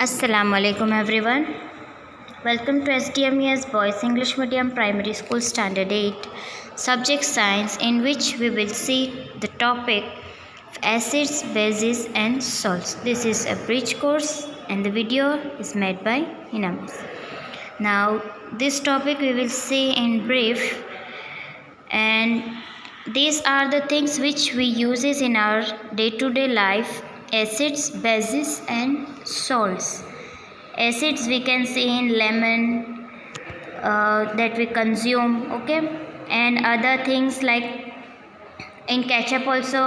Assalamualaikum everyone. Welcome to SDMES Boys English Medium Primary School Standard 8 Subject Science, in which we will see the topic acids, bases and salts. This is a bridge course and the video is made by Inamis. Now this topic we will see in brief, and these are the things which we uses in our day-to-day life: acids, bases and salts. Acids we can see in lemon that we consume, okay, and other things like in ketchup also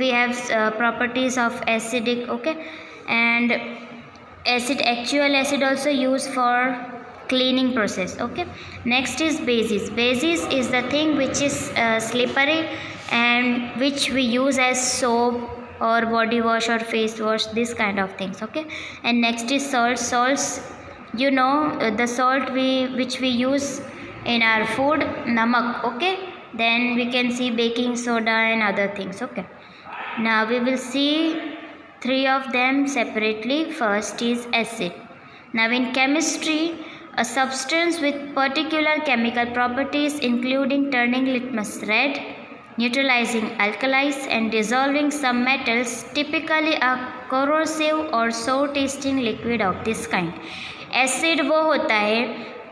we have properties of acidic, okay, and actual acid also used for cleaning process, okay. Next is bases. Bases is the thing which is slippery and which we use as soap or body wash or face wash, this kind of things, okay. And next is salts. You know, the salt which we use in our food, namak, okay. Then we can see baking soda and other things, okay. Now we will see three of them separately. First is acid. Now in chemistry, a substance with particular chemical properties including turning litmus red, neutralizing alkalis and dissolving some metals, typically a corrosive or sour tasting liquid of this kind. Acid वो होता है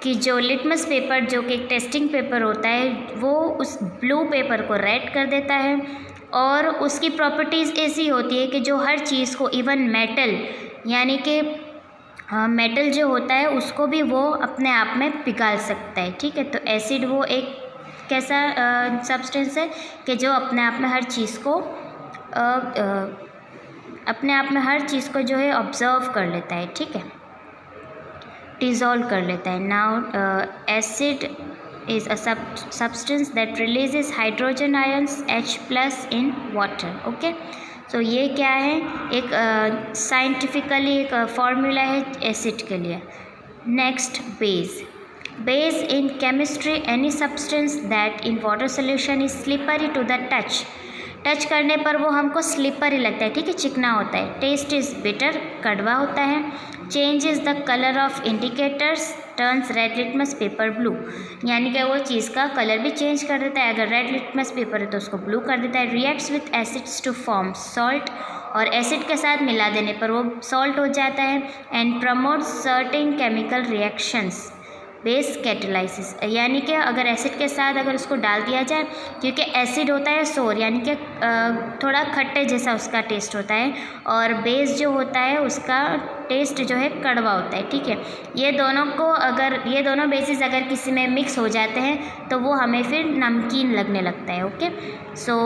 कि जो litmus paper, जो कि एक testing paper होता है, वो उस ब्लू पेपर को रेड कर देता है और उसकी प्रॉपर्टीज़ ऐसी होती है कि जो हर चीज़ को, इवन मेटल, यानी कि मेटल जो होता है उसको भी वो अपने आप में पिघाल सकता है, ठीक है। तो एसिड वो एक कैसा सब्सटेंस है कि जो अपने आप में हर चीज़ को जो है ऑब्जर्व कर लेता है, ठीक है, डिज़ोल्व कर लेता है। Now acid is a substance that releases hydrogen ions H+ in water, okay. So ये क्या है, एक साइंटिफिकली एक फॉर्मूला है एसिड के लिए। Next base in chemistry any substance that in water solution is slippery to the touch करने पर वो हमको स्लिपरी लगता है, ठीक है, चिकना होता है। टेस्ट इज़ बिटर, कड़वा होता है। Changes the colour of indicators, turns red litmus paper blue, यानी कि वो चीज़ का कलर भी चेंज कर देता है। अगर रेड लिटमस पेपर है तो उसको ब्लू कर देता है। Reacts with acids to form salt, और एसिड के साथ मिला देने पर वो सॉल्ट हो जाता है। And promotes certain chemical reactions, base catalysis, यानी कि अगर एसिड के साथ अगर उसको डाल दिया जाए, क्योंकि एसिड होता है सोर, यानी कि थोड़ा खट्टे जैसा उसका टेस्ट होता है, और बेस जो होता है उसका टेस्ट जो है कड़वा होता है, ठीक है। ये दोनों बेसिस अगर किसी में मिक्स हो जाते हैं तो वो हमें फिर नमकीन लगने लगता है, ओके। सो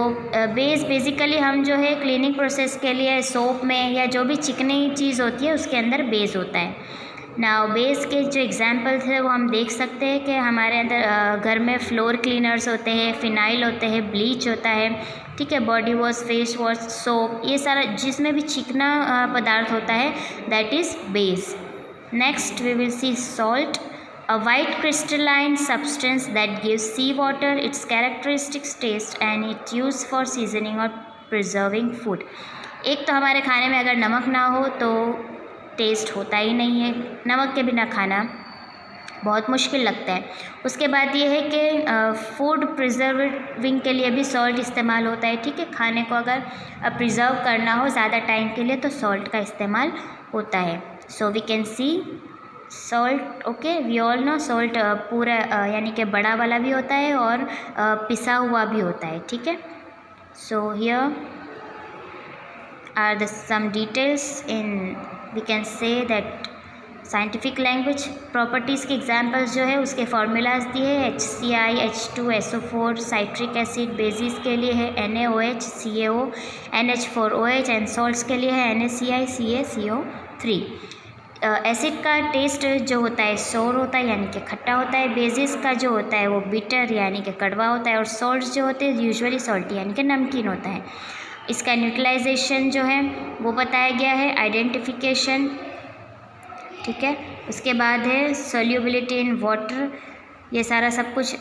बेस बेसिकली हम जो है क्लीनिंग प्रोसेस के लिए सोप में या जो भी चिकनी चीज़ होती है उसके अंदर बेस होता है। नाउ बेस के जो एग्जांपल्स है वो हम देख सकते हैं कि हमारे अंदर घर में फ्लोर क्लीनर्स होते हैं, फिनाइल होते हैं, ब्लीच होता है, ठीक है, body wash, face wash, soap, ये सारा जिसमें भी चिकना पदार्थ होता है that is base. Next we will see salt, a white crystalline substance that gives seawater its characteristic taste and it used for seasoning or preserving food। एक तो हमारे खाने में अगर नमक ना हो तो टेस्ट होता ही नहीं है, नमक के बिना खाना बहुत मुश्किल लगता है। उसके बाद ये है कि फूड प्रिजर्विंग के लिए भी सॉल्ट इस्तेमाल होता है, ठीक है। खाने को अगर प्रिजर्व करना हो ज़्यादा टाइम के लिए तो सॉल्ट का इस्तेमाल होता है। So we can see salt, okay, we all know salt पूरा यानी कि बड़ा वाला भी होता है और पिसा हुआ भी होता है, ठीक है। So here are the some details in, we can say that scientific language. Properties के एग्जांपल्स जो है उसके फार्मूलाज दिए हैं, HCl, H2SO4, citric acid. Basis के लिए है NaOH, CaO, NH4OH, and salts के लिए है NaCl, CaCO3। एसिड का टेस्ट जो होता है सोर होता है, यानी कि खट्टा होता है। बेसिस का जो होता है वो बिटर, यानी कि कड़वा होता है। और सॉल्ट्स जो होते हैं यूजुअली सॉल्टी, यानी कि नमकीन होता है। इसका न्यूट्रलाइजेशन जो है वो बताया गया है, आइडेंटिफिकेशन, ठीक है। उसके बाद है सोल्यूबिलिटी इन वाटर, ये सारा सब कुछ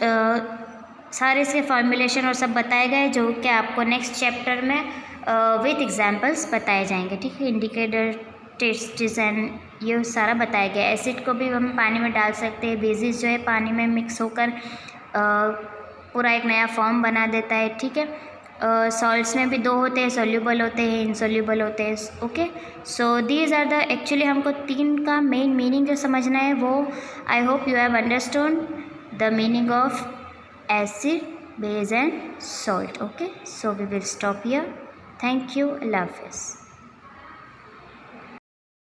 सारे इसके फॉर्मुलेशन और सब बताए गए, जो कि आपको नेक्स्ट चैप्टर में विथ एग्जांपल्स बताए जाएंगे, ठीक है। इंडिकेटर टेस्टिस एंड ये सारा बताया गया। एसिड को भी हम पानी में डाल सकते हैं, बेसिस जो है पानी में मिक्स होकर पूरा एक नया फॉर्म बना देता है, ठीक है। सॉल्ट्स में भी दो होते हैं, सोल्यूबल होते हैं, इनसोल्यूबल होते हैं, okay. So these are the actually हमको तीन का मेन मीनिंग जो समझना है वो I hope you have understood the meaning of acid, base and salt, okay. So we will stop here. Thank you, अल्लाह हाफिज़।